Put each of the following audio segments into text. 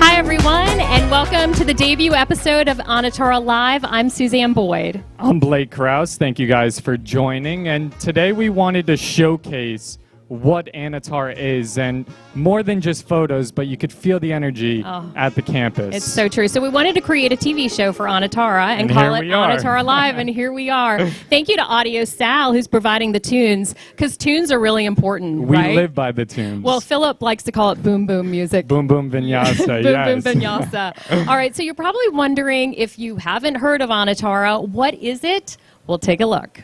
Hi, everyone, and welcome to the debut episode of Anatora Live. I'm Suzanne Boyd. I'm Blake Krause. Thank you guys for joining. And today we wanted to showcase what Anatora is, and more than just photos, but you could feel the energy at the campus. It's so true. So we wanted to create a TV show for Anatora and call it Anatora Live, and here we are. Thank you to Audio Sal, who's providing the tunes, because tunes are really important, We right? live by the tunes. Well, Philip likes to call it boom boom music. Boom boom vinyasa, Boom yes. boom vinyasa. All right, so you're probably wondering, if you haven't heard of Anatora, what is it? We'll take a look.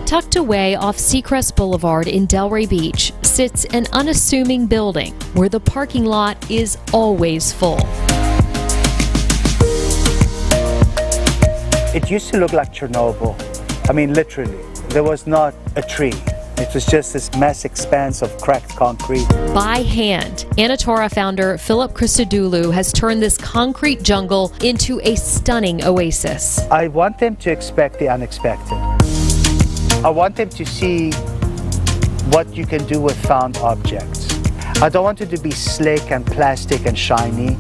Tucked away off Seacrest Boulevard in Delray Beach sits an unassuming building where the parking lot is always full. It used to look like Chernobyl. I mean, literally. There was not a tree. It was just this mass expanse of cracked concrete. By hand, Anatora founder Philip Christodoulou has turned this concrete jungle into a stunning oasis. I want them to expect the unexpected. I want them to see what you can do with found objects. I don't want it to be slick and plastic and shiny.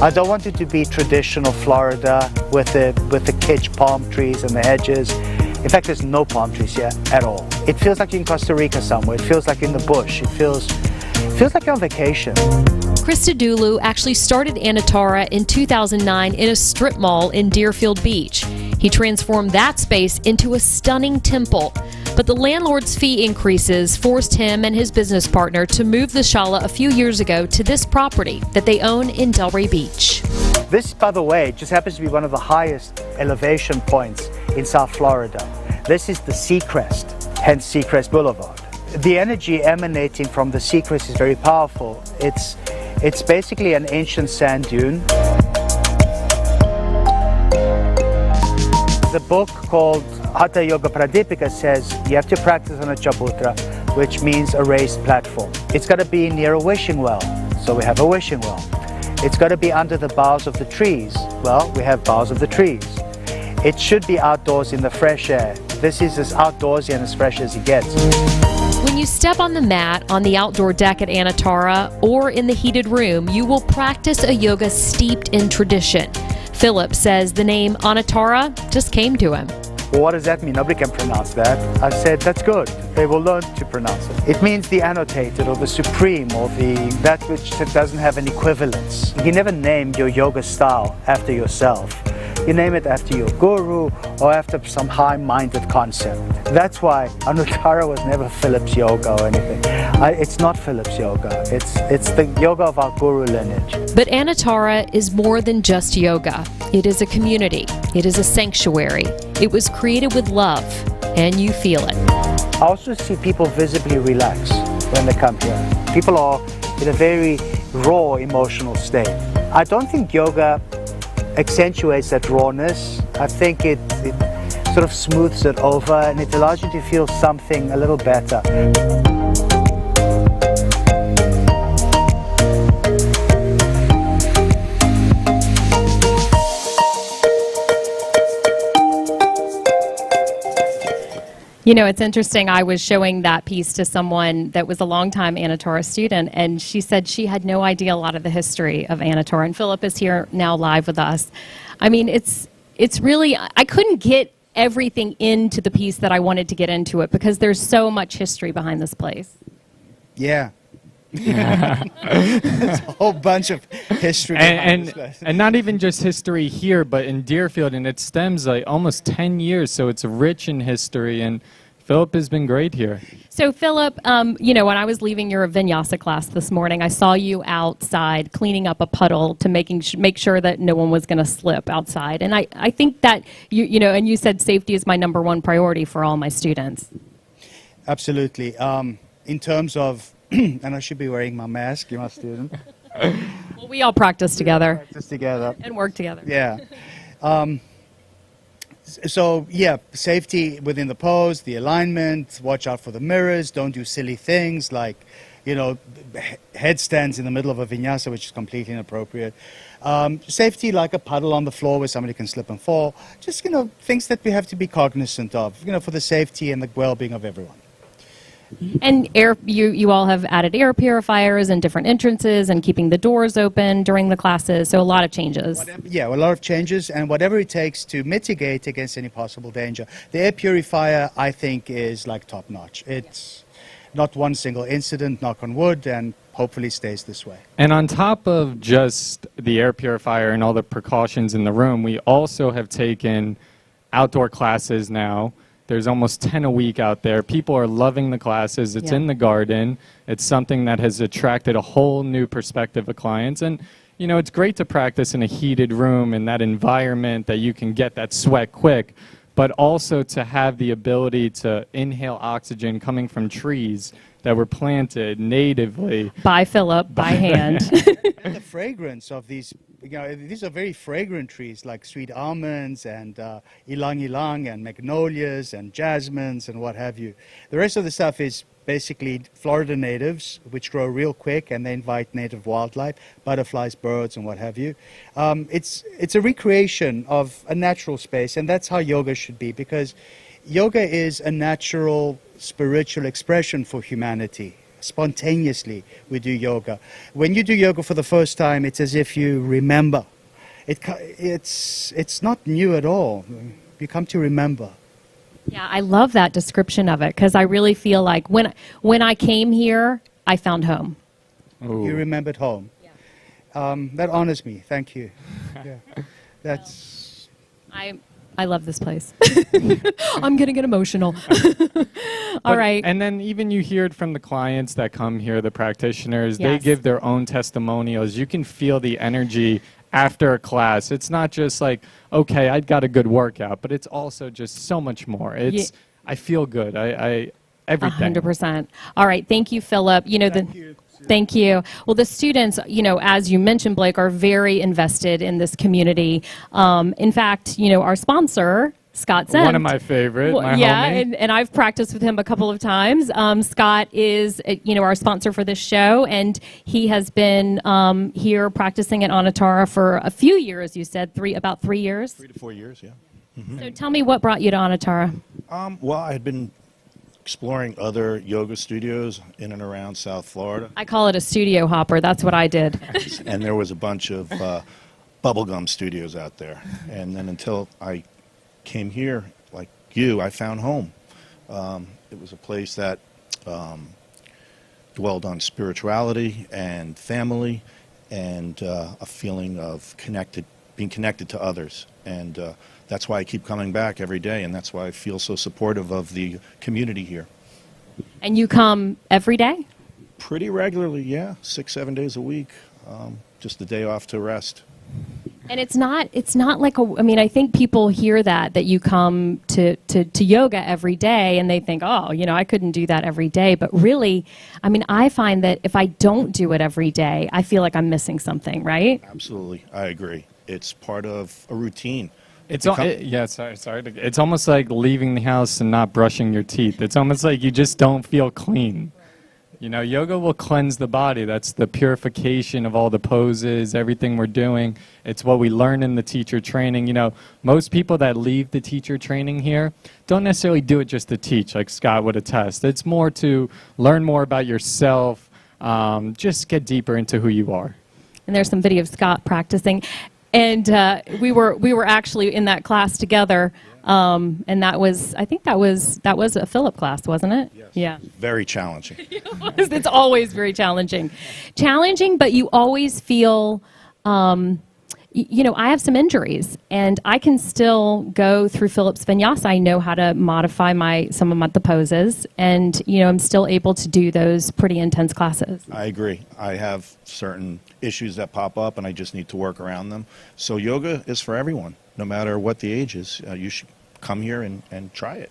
I don't want it to be traditional Florida with the kitsch palm trees and the hedges. In fact, there's no palm trees here at all. It feels like you're in Costa Rica somewhere. It feels like in the bush. It feels like you're on vacation. Christodoulou actually started Anatora in 2009 in a strip mall in Deerfield Beach. He transformed that space into a stunning temple. But the landlord's fee increases forced him and his business partner to move the Shala a few years ago to this property that they own in Delray Beach. This, by the way, just happens to be one of the highest elevation points in South Florida. This is the Seacrest, hence Seacrest Boulevard. The energy emanating from the Seacrest is very powerful. It's basically an ancient sand dune. The book called Hatha Yoga Pradipika says you have to practice on a chabutra, which means a raised platform. It's got to be near a wishing well, so we have a wishing well. It's got to be under the boughs of the trees. Well, we have boughs of the trees. It should be outdoors in the fresh air. This is as outdoorsy and as fresh as it gets. When you step on the mat on the outdoor deck at Anatora or in the heated room, you will practice a yoga steeped in tradition. Philip says the name Anatora just came to him. Well, what does that mean? Nobody can pronounce that. I said, that's good. They will learn to pronounce it. It means the annotated or the supreme or that which doesn't have an equivalence. You never name your yoga style after yourself. You name it after your guru or after some high-minded concept. That's why Anuttara was never Philip's yoga or anything. It's not Philip's yoga. It's the yoga of our guru lineage. But Anatora is more than just yoga. It is a community. It is a sanctuary. It was created with love, and you feel it. I also see people visibly relax when they come here. People are in a very raw emotional state. I don't think yoga accentuates that rawness. I think it sort of smooths it over and it allows you to feel something a little better. You know, it's interesting. I was showing that piece to someone that was a longtime Anatora student, and she said she had no idea a lot of the history of Anatora. And Philip is here now live with us. I mean, it's really, I couldn't get everything into the piece that I wanted to get into it because there's so much history behind this place. Yeah. There's a whole bunch of history behind this place. And not even just history here, but in Deerfield, and it stems like almost 10 years, so it's rich in history, and Philip has been great here. So Philip, you know, when I was leaving your vinyasa class this morning, I saw you outside cleaning up a puddle to make sure that no one was going to slip outside, and I think that, you know, and you said safety is my #1 priority for all my students. Absolutely. In terms of and I should be wearing my mask, you're my student. Well, we all practice together. Practice together. And work together. Yeah. So, yeah, safety within the pose, the alignment, watch out for the mirrors, don't do silly things like headstands in the middle of a vinyasa, which is completely inappropriate. Safety, like a puddle on the floor where somebody can slip and fall. Just, things that we have to be cognizant of, for the safety and the well-being of everyone. And you all have added air purifiers and different entrances and keeping the doors open during the classes, so a lot of changes. Yeah, a lot of changes, and whatever it takes to mitigate against any possible danger. The air purifier, I think, is like top-notch. It's not one single incident, knock on wood, and hopefully stays this way. And on top of just the air purifier and all the precautions in the room, we also have taken outdoor classes now. There's almost 10 a week out there. People are loving the classes. It's in the garden. It's something that has attracted a whole new perspective of clients. And, it's great to practice in a heated room in that environment that you can get that sweat quick, but also to have the ability to inhale oxygen coming from trees that were planted natively. By Philip, by hand. And the fragrance of these, these are very fragrant trees like sweet almonds and ylang ylang and magnolias and jasmines and what have you. The rest of the stuff is basically Florida natives, which grow real quick, and they invite native wildlife, butterflies, birds, and what have you. It's a recreation of a natural space, and that's how yoga should be, because yoga is a natural spiritual expression for humanity. Spontaneously, we do yoga. When you do yoga for the first time, it's as if you remember. It's not new at all. You come to remember. Yeah, I love that description of it, because I really feel like when I came here, I found home. Ooh. You remembered home. Yeah. That honors me. Thank you. Yeah. That's. I love this place. I'm going to get emotional. All right. And then even you hear it from the clients that come here, the practitioners, they Yes. give their own testimonials. You can feel the energy after a class. It's not just like, okay, I got a good workout, but it's also just so much more. It's, I feel good. I everything. 100%. All right. Thank you, Philip. Thank you. Well, the students, as you mentioned, Blake, are very invested in this community. In fact, our sponsor, Scott Zent. One of my favorite, my homie. and I've practiced with him a couple of times. Scott is, our sponsor for this show, and he has been here practicing at Anatora for a few years. You said about 3 years. 3 to 4 years, yeah. So tell me, what brought you to Anatora? Well, I had been exploring other yoga studios in and around South Florida. I call it a studio hopper. That's what I did. And there was a bunch of bubblegum studios out there. And then until I came here, like you, I found home. It was a place that dwelled on spirituality and family and a feeling of being connected to others. And that's why I keep coming back every day, and that's why I feel so supportive of the community here. And you come every day? Pretty regularly, yeah, 6-7 days a week, just a day off to rest. And it's not like I think people hear that you come to yoga every day and they think, oh, I couldn't do that every day. But really, I find that if I don't do it every day, I feel like I'm missing something, right? Absolutely, I agree. It's part of a routine. It's It's almost like leaving the house and not brushing your teeth. It's almost like you just don't feel clean. Yoga will cleanse the body. That's the purification of all the poses, everything we're doing. It's what we learn in the teacher training. Most people that leave the teacher training here don't necessarily do it just to teach, like Scott would attest. It's more to learn more about yourself, just get deeper into who you are. And there's some video of Scott practicing. And we were actually in that class together, and that was a Philip class, wasn't it? Yes. Yeah. Very challenging. It's always very challenging, but you always feel. I have some injuries, and I can still go through Philip's vinyasa. I know how to modify some of the poses, and I'm still able to do those pretty intense classes. I agree. I have certain issues that pop up, and I just need to work around them. So yoga is for everyone, no matter what the age is. You should come here and try it.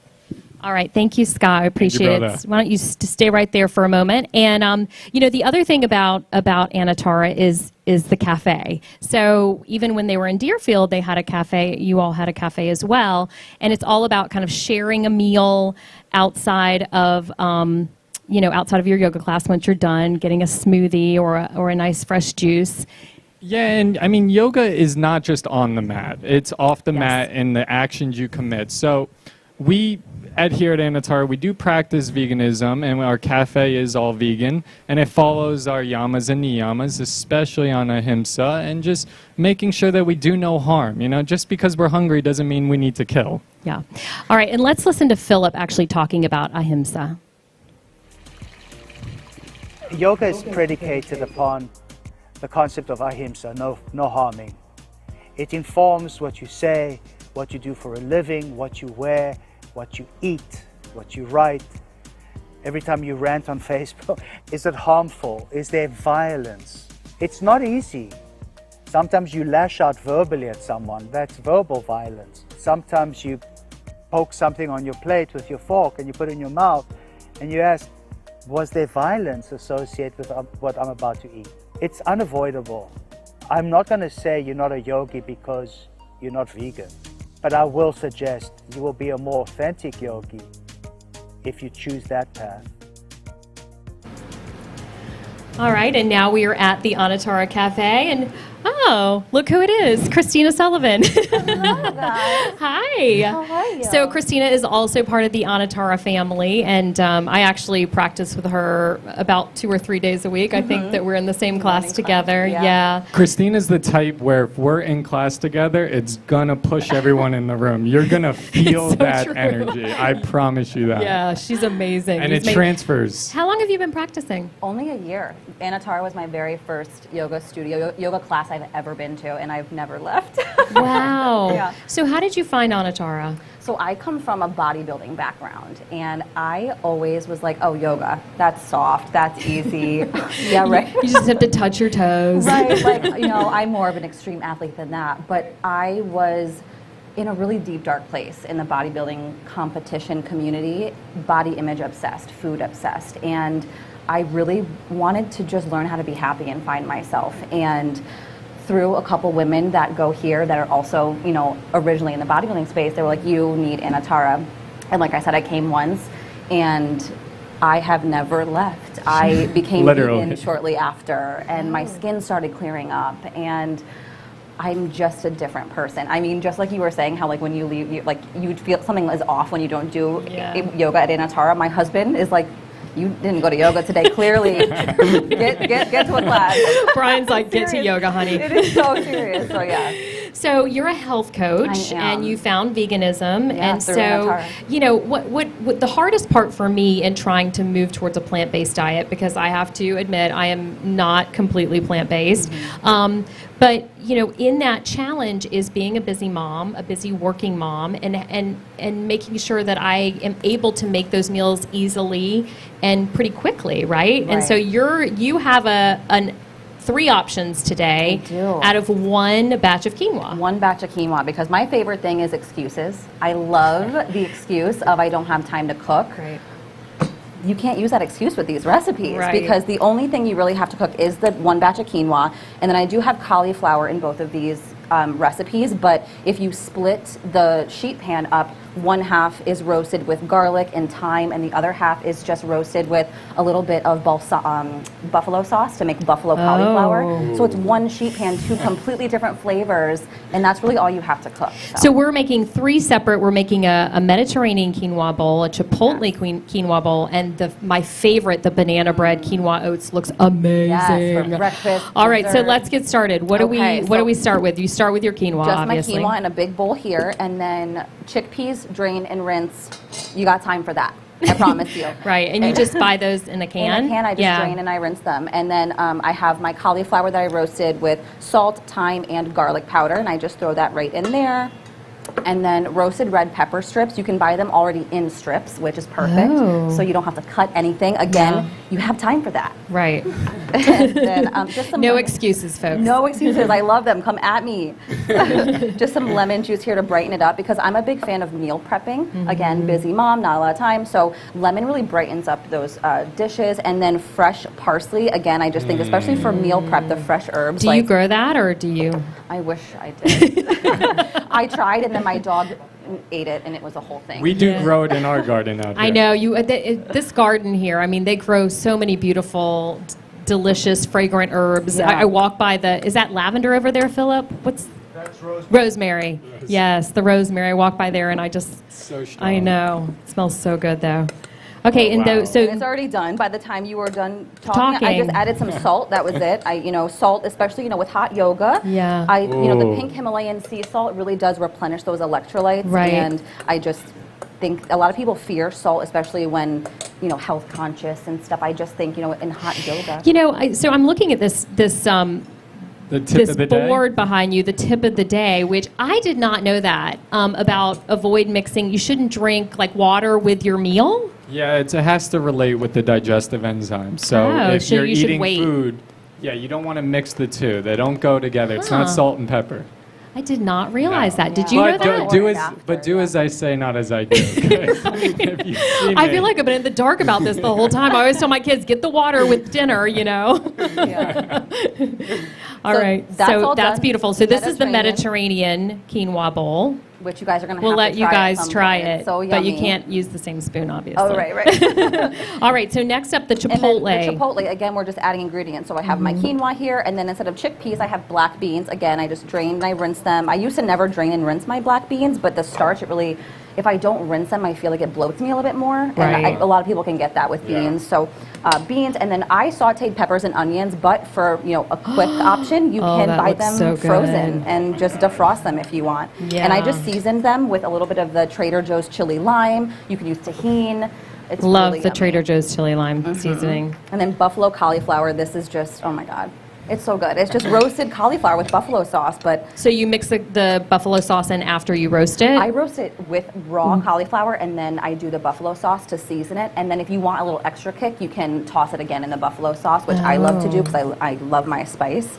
All right. Thank you, Scott. I appreciate it. Why don't you stay right there for a moment? And, the other thing about Anatora is the cafe. So even when they were in Deerfield, they had a cafe. You all had a cafe as well. And it's all about kind of sharing a meal outside of outside of your yoga class, once you're done, getting a smoothie or a nice fresh juice. Yeah, and I mean, yoga is not just on the mat. It's off the Yes. mat and the actions you commit. So we here at Anatora, we do practice veganism, and our cafe is all vegan, and it follows our yamas and niyamas, especially on ahimsa, and just making sure that we do no harm. Just because we're hungry doesn't mean we need to kill. Yeah. All right, and let's listen to Philip actually talking about ahimsa. Yoga is predicated upon the concept of ahimsa, no harming. It informs what you say, what you do for a living, what you wear, what you eat, what you write. Every time you rant on Facebook, is it harmful? Is there violence? It's not easy. Sometimes you lash out verbally at someone, that's verbal violence. Sometimes you poke something on your plate with your fork and you put it in your mouth and you ask, was there violence associated with what I'm about to eat? It's unavoidable. I'm not going to say you're not a yogi because you're not vegan, but I will suggest you will be a more authentic yogi if you choose that path. All right, and now we are at the Anatora Cafe, and look who it is, Christina Sullivan. Hello, guys. Hi. How are you? So Christina is also part of the Anatora family, and I actually practice with her about 2 or 3 days a week. I think that we're in the same class together. Yeah. Christina's the type where if we're in class together, it's gonna push everyone in the room. You're gonna feel so that true. energy. I promise you that. Yeah, she's amazing. And it transfers. How long have you been practicing? Only a year. Anatora was my very first yoga studio, yoga class I've ever been to, and I've never left. Wow. Yeah. So how did you find Anatora? So I come from a bodybuilding background, and I always was like, oh, yoga, that's soft, that's easy. Yeah, right. You just have to touch your toes. Right, like, I'm more of an extreme athlete than that, but I was in a really deep, dark place in the bodybuilding competition community, body image obsessed, food obsessed, and I really wanted to just learn how to be happy and find myself. And through a couple women that go here that are also, originally in the bodybuilding space, they were like, you need Anatora. And like I said, I came once, and I have never left. I became vegan shortly after, and my skin started clearing up, and I'm just a different person. I mean, just like you were saying, how like when you leave, you feel something is off when you don't do yoga at Anatora. My husband is like, you didn't go to yoga today, clearly. get to a class. Brian's like, get to yoga, honey. It is so serious, so yeah. So you're a health coach, I am. and you found veganism, Yeah, and through so Anatora. what the hardest part for me in trying to move towards a plant-based diet, because I have to admit I am not completely plant-based, but in that challenge is being a busy mom, a busy working mom, and making sure that I am able to make those meals easily and pretty quickly, right? And so you have an 3 options today I do. out of 1 batch of quinoa. 1 batch of quinoa, because my favorite thing is excuses. I love the excuse of I don't have time to cook. Right. You can't use that excuse with these recipes, Right. because the only thing you really have to cook is the 1 batch of quinoa, and then I do have cauliflower in both of these recipes, but if you split the sheet pan up, 1/2 is roasted with garlic and thyme, and the other half is just roasted with a little bit of buffalo sauce to make buffalo cauliflower. So it's 1 sheet pan, 2 completely different flavors, and that's really all you have to cook. So we're making 3 separate. We're making a Mediterranean quinoa bowl, a Chipotle quinoa bowl, and my favorite, the banana bread quinoa oats, looks amazing. Yes, for breakfast. All right, so dessert. let's get started. What do we start with? You start with your quinoa, Just obviously. my quinoa in a big bowl here, and then chickpeas, drain and rinse. You got time for that. I promise you. Right, and you just buy those in a can? In a can, I just drain and I rinse them. And then I have my cauliflower that I roasted with salt, thyme, and garlic powder, and I just throw that right in there. And then roasted red pepper strips. You can buy them already in strips, which is perfect. So you don't have to cut anything. Again, you have time for that. Right. And then just some No excuses, folks. No excuses. I love them. Come at me. Just some lemon juice here to brighten it up, because I'm a big fan of meal prepping. Again, busy mom, not a lot of time. So lemon really brightens up those dishes. And then fresh parsley. Again, I just think, especially for meal prep, the fresh herbs. Do you grow that, or do you? I wish I did. I tried, and then my dog ate it, and it was a whole thing. We do grow it in our garden out here. I know this garden here. I mean, they grow so many beautiful, delicious, fragrant herbs. Yeah. I walk by is that lavender over there, Philip? That's rosemary. Rosemary. Yes, the rosemary. I walk by there and I just, So strong. I know. It smells so good though. Okay, and wow. so It's already done. By the time you were done talking, I just Talking. added some salt. That was it. Salt, especially with hot yoga. Yeah. The Ooh. pink Himalayan sea salt really does replenish those electrolytes. Right. And I just think a lot of people fear salt, especially when health conscious and stuff. I just think in hot yoga. so I'm looking at this The tip of the day? board behind you, the tip of the day, which I did not know that about avoid mixing. You shouldn't drink like water with your meal. Yeah, it has to relate with the digestive enzymes. So if so you're you should eating wait. food, you don't want to mix the two. They don't go together. It's not Huh. salt and pepper. I did not realize No. that. Did you know But that? do as I say, not as I do. 'Cause if you see I me- feel like I've been in the dark about this the whole time. I always tell my kids, get the water with dinner, Yeah. All So right. that's So all that's done. beautiful. So this is the Mediterranean. Mediterranean quinoa bowl. Which you guys are going to We'll have let to you try guys at some try point. it, It's so but you yummy. can't use the same spoon, obviously. Oh, right. All right. So next up, the And then chipotle. the chipotle, again, we're just adding ingredients. So I have my quinoa here, and then instead of chickpeas, I have black beans. Again, I just drain and I rinse them. I used to never drain and rinse my black beans, but the starch, if I don't rinse them, I feel like it bloats me a little bit more. Right. And a lot of people can get that with Yeah. beans. So beans, and then I sauteed peppers and onions, but for a quick option, you Oh, can that buy looks them so frozen good. and just defrost them if you want. And I Yeah. just seasoned them with a little bit of the Trader Joe's chili lime. You can use tahini. It's Love really the yummy. Trader Joe's chili lime seasoning. And then buffalo cauliflower. This is just, oh my God. It's so good. It's just roasted cauliflower with buffalo sauce, but So you mix the buffalo sauce in after you roast it? I roast it with raw cauliflower, and then I do the buffalo sauce to season it. And then if you want a little extra kick, you can toss it again in the buffalo sauce, which I love to do because I love my spice.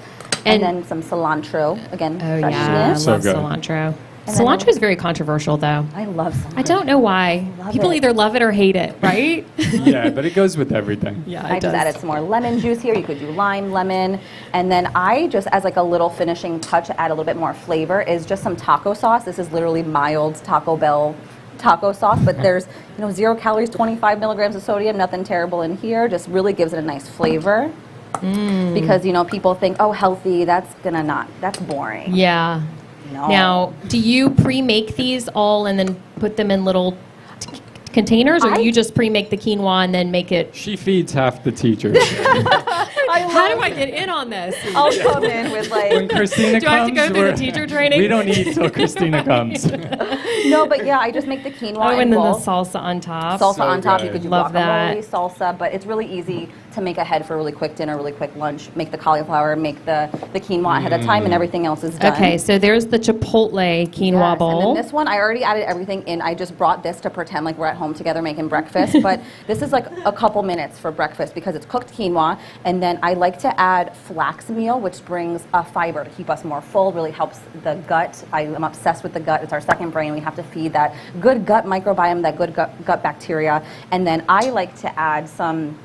And then some cilantro, again, Oh, yeah. I freshness. So love good. cilantro. And then Cilantro is very controversial, though. I love cilantro. I don't know why. Love People it. either love it or hate it, right? Yeah, but it goes with everything. Yeah, I just added some more lemon juice here. You could do lime, lemon. And then I just, as like a little finishing touch, add a little bit more flavor, is just some taco sauce. This is literally mild Taco Bell taco sauce, but there's 0 calories, 25 milligrams of sodium, nothing terrible in here. Just really gives it a nice flavor. Because, people think, oh, healthy, that's boring. Yeah. No. Now, do you pre-make these all and then put them in little containers, or I- you just pre-make the quinoa and then make it? She feeds half the teachers. How do I get in on this? I'll come in with When Christina Do I have to comes, go through the teacher training? we don't eat till Christina comes. no, but yeah, I just make the quinoa Oh, in and then the bulk. salsa on top. Salsa So on top. You good. could do Love that. guacamole, salsa, but it's really easy to make ahead for a really quick dinner, really quick lunch. Make the cauliflower, make the quinoa ahead of time, and everything else is done. Okay, so there's the chipotle quinoa Yes, bowl. and then this one, I already added everything in. I just brought this to pretend like we're at home together making breakfast, but this is like a couple minutes for breakfast because it's cooked quinoa, and then I like to add flax meal, which brings a fiber to keep us more full, really helps the gut. I am obsessed with the gut. It's our second brain. We have to feed that good gut microbiome, that good gut bacteria, and then I like to add some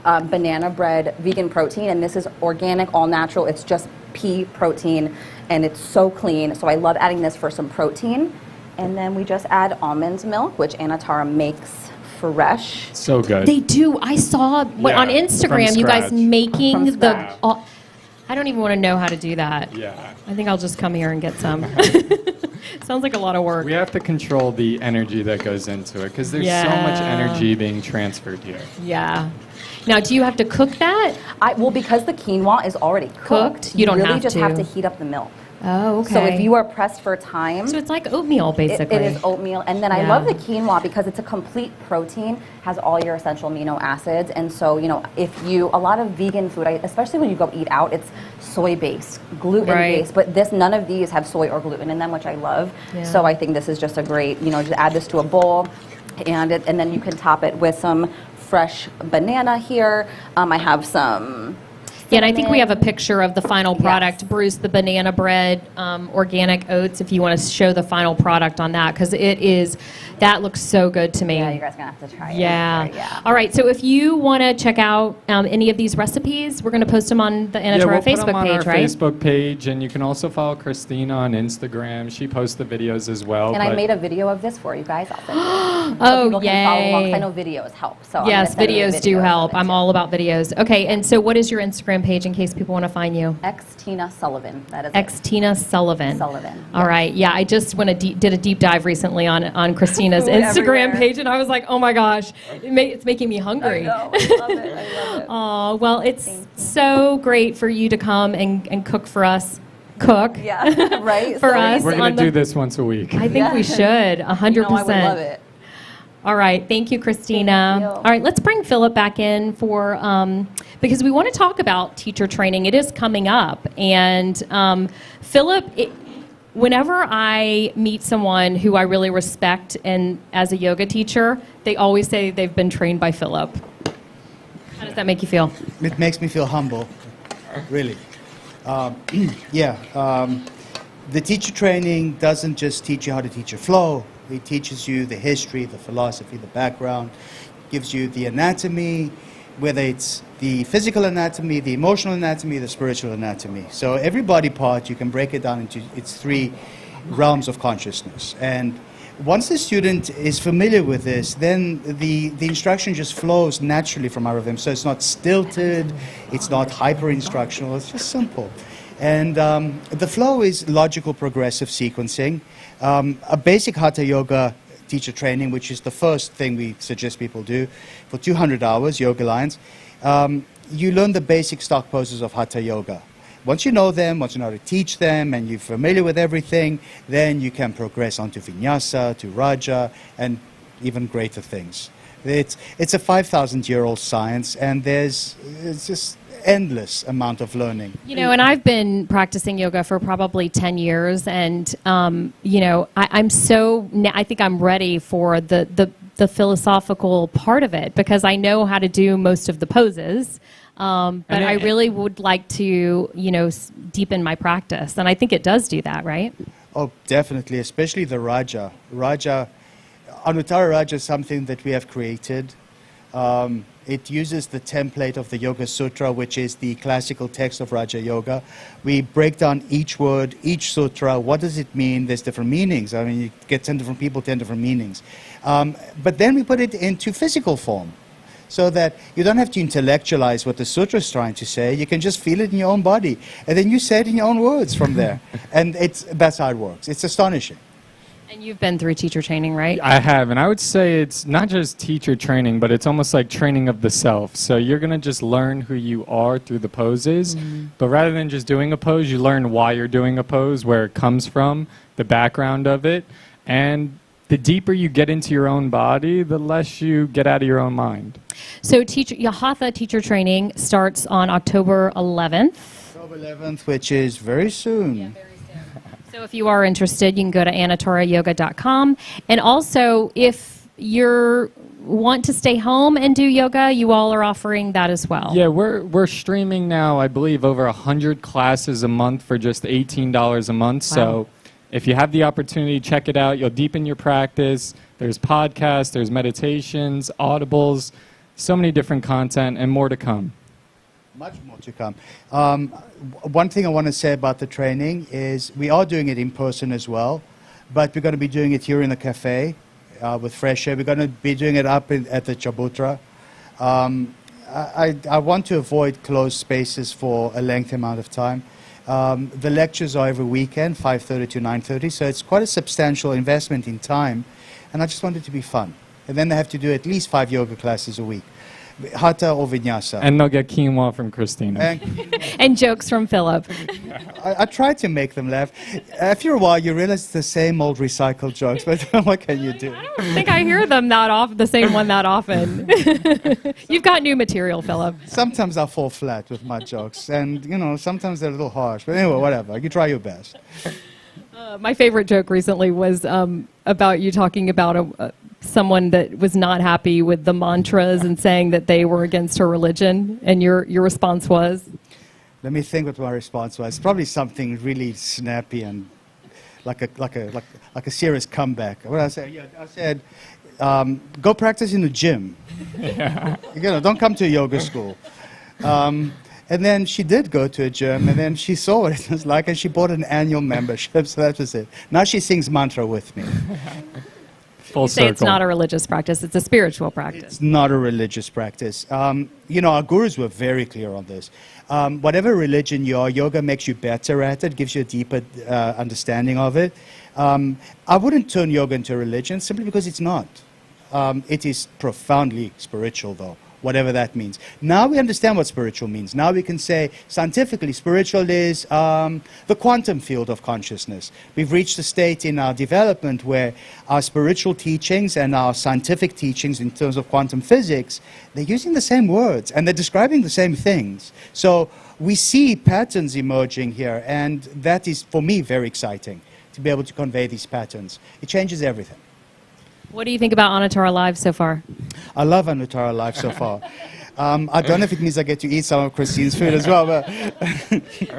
banana bread vegan protein, and this is organic, all natural. It's just pea protein, and it's so clean. So I love adding this for some protein. And then we just add almond milk, which Anatora makes fresh. So good. They do. I saw Yeah, on Instagram from you guys scratch. making From the. scratch. I don't even want to know how to do that. Yeah. I think I'll just come here and get some. Sounds like a lot of work. We have to control the energy that goes into it because there's so much Yeah. energy being transferred here. Yeah. Now, do you have to cook that? Well, because the quinoa is already cooked, You don't really have just to. have to heat up the milk. Oh, okay. So if you are pressed for time, So it's like oatmeal, basically. It is oatmeal. And then I Yeah. love the quinoa because it's a complete protein, has all your essential amino acids. And so, a lot of vegan food, especially when you go eat out, it's soy-based, gluten-based. Right. But none of these have soy or gluten in them, which I love. Yeah. So I think this is just a great, just add this to a bowl. And then you can top it with some fresh banana here. I have some Yeah, and I think we have a cinnamon. picture of the final product. Yes. Bruce, the banana bread, organic oats, if you want to show the final product on that, because that looks so good to me. Yeah, you guys are going to have to try it. Yeah. Yeah. All right, so if you want to check out any of these recipes, we're going to post them on the Anatora we'll put Facebook them on page, our right? Facebook page, and you can also follow Christina on Instagram. She posts the videos as well. And I made a video of this for you guys. I'll send it. Oh, People can follow along, 'cause yay. I know videos help. So Yes, I'm gonna send you a videos do video of help. it, I'm too. all about videos. Okay, and so what is your Instagram page in case people want to find you? X Tina Sullivan. That is X Tina Sullivan. Sullivan, All right. Yeah, I just did a deep dive recently on Christina's Food Instagram everywhere. page, and I was like, oh my gosh, it's making me hungry. I know. I love it. I love it. Oh, well, it's so great for you to come and cook for us. Cook. Yeah. Right. For So us. We're on going to the- do this once a week. I think we should, 100%. You know, I would love it. All right. Thank you, Christina. Thank you. All right. Let's bring Philip back in for, because we want to talk about teacher training. It is coming up. And Philip, whenever I meet someone who I really respect and as a yoga teacher, they always say they've been trained by Philip. How does that make you feel? It makes me feel humble, really. The teacher training doesn't just teach you how to teach a flow. It teaches you the history, the philosophy, the background, gives you the anatomy, whether it's the physical anatomy, the emotional anatomy, the spiritual anatomy. So every body part, you can break it down into its three realms of consciousness. And once the student is familiar with this, then the instruction just flows naturally from out of them. So it's not stilted, it's not hyper-instructional, it's just simple. And the flow is logical progressive sequencing. A basic Hatha Yoga teacher training, which is the first thing we suggest people do for 200 hours, yoga lines, you learn the basic stock poses of Hatha Yoga. Once you know them, once you know how to teach them, and you're familiar with everything, then you can progress onto Vinyasa, to Raja, and even greater things. It's a 5,000-year-old science, and it's just endless amount of learning. You know, and I've been practicing yoga for probably 10 years, and, you know, I think I'm ready for the philosophical part of it, because I know how to do most of the poses. But I really would like to, you know, deepen my practice. And I think it does do that, right? Oh, definitely, especially the Raja. Anuttara Raja is something that we have created. It uses the template of the Yoga Sutra, which is the classical text of Raja Yoga. We break down each word, each sutra. What does it mean? There's different meanings. I mean, you get 10 different people, 10 different meanings. But then we put it into physical form, so that you don't have to intellectualize what the sutra is trying to say. You can just feel it in your own body, and then you say it in your own words from there. And that's how it works. It's astonishing. And you've been through teacher training, right? I have, and I would say it's not just teacher training, but it's almost like training of the self. So you're going to just learn who you are through the poses, but rather than just doing a pose, you learn why you're doing a pose, where it comes from, the background of it, and the deeper you get into your own body, the less you get out of your own mind. So Hatha teacher training starts on October 11th. October 11th, which is very soon. So if you are interested, you can go to anatorayoga.com. And also, if you want to stay home and do yoga, you all are offering that as well. Yeah, we're streaming now, I believe, over 100 classes a month for just $18 a month. Wow. So if you have the opportunity, check it out. You'll deepen your practice. There's podcasts, there's meditations, audibles, so many different content, and more to come. Much more to come. One thing I want to say about the training is we are doing it in person as well, but we're going to be doing it here in the cafe with fresh air. We're going to be doing it up at the Chabutra. I want to avoid closed spaces for a lengthy amount of time. The lectures are every weekend, 5:30 to 9:30, so it's quite a substantial investment in time, and I just want it to be fun. And then they have to do at least 5 yoga classes a week, Hatha or Vinyasa. And they'll get quinoa from Christina. And jokes from Philip. I try to make them laugh. After a while, you realize it's the same old recycled jokes, but what can you do? I don't think I hear them the same one that often. You've got new material, Philip. Sometimes I fall flat with my jokes, and, you know, sometimes they're a little harsh. But anyway, whatever. You try your best. My favorite joke recently was about you talking about someone that was not happy with the mantras and saying that they were against her religion, and your response was? Let me think what my response was. Probably something really snappy and like a serious comeback. What did I say? Yeah, I said, go practice in the gym. Don't come to a yoga school. And then she did go to a gym, and then she saw what it was like, and she bought an annual membership, so that was it. Now she sings mantra with me. Full You say it's circle. not a religious practice, it's a spiritual practice. It's not a religious practice. Our gurus were very clear on this. Whatever religion you are, yoga makes you better at it, gives you a deeper understanding of it. I wouldn't turn yoga into a religion simply because it's not. It is profoundly spiritual, though, whatever that means. Now we understand what spiritual means. Now we can say, scientifically, spiritual is the quantum field of consciousness. We've reached a state in our development where our spiritual teachings and our scientific teachings in terms of quantum physics, they're using the same words and they're describing the same things. So we see patterns emerging here, and that is, for me, very exciting to be able to convey these patterns. It changes everything. What do you think about Anatora Live so far? I love Anuttara life so far. I don't know if it means I get to eat some of Christine's food as well, but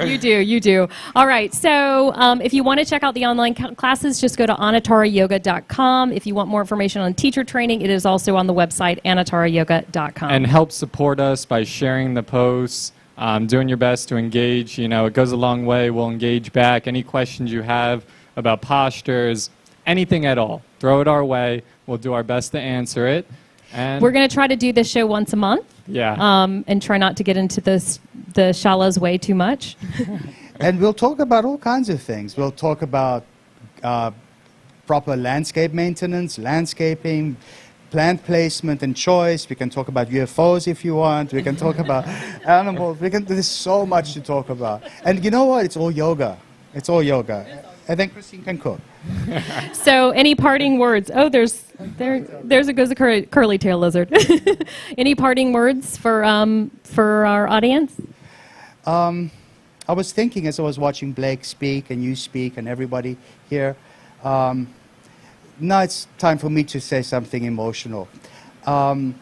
You do. All right, so if you want to check out the online classes, just go to anatarayoga.com. If you want more information on teacher training, it is also on the website, anatarayoga.com. And help support us by sharing the posts, doing your best to engage. It goes a long way. We'll engage back. Any questions you have about postures, anything at all, throw it our way. We'll do our best to answer it. And We're going to try to do this show once a month. Yeah. And try not to get into the shalas way too much. and we'll talk about all kinds of things. We'll talk about proper landscape maintenance, landscaping, plant placement and choice. We can talk about UFOs if you want. We can talk about animals. There's so much to talk about. And you know what? It's all yoga. It's all yoga. And then Christine can cook. So, any parting words? Oh, there's goes a curly tail lizard. Any parting words for our audience? I was thinking as I was watching Blake speak and you speak and everybody here, now it's time for me to say something emotional. I've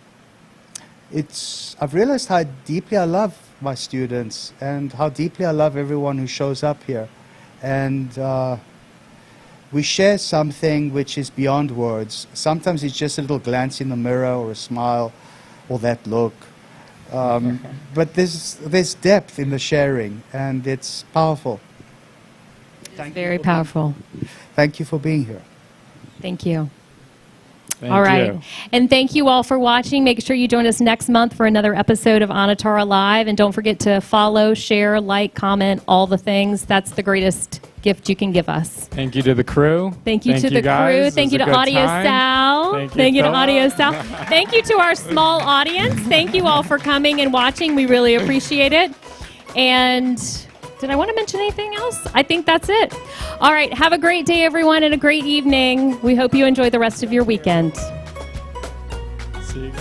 realized how deeply I love my students and how deeply I love everyone who shows up here. And we share something which is beyond words. Sometimes it's just a little glance in the mirror or a smile or that look. But there's depth in the sharing, and it's powerful. Very powerful. Thank you for being here. Thank you. Thank All right. you. And thank you all for watching. Make sure you join us next month for another episode of Anatora Live. And don't forget to follow, share, like, comment, all the things. That's the greatest gift you can give us. Thank you to the crew. Thank you to the guys. crew. This Thank was you a to good Audio time. Sal. Thank you, to Phil. Audio Sal. Thank you to our small audience. Thank you all for coming and watching. We really appreciate it. And did I want to mention anything else? I think that's it. All right. Have a great day, everyone, and a great evening. We hope you enjoy the rest of your weekend. See you.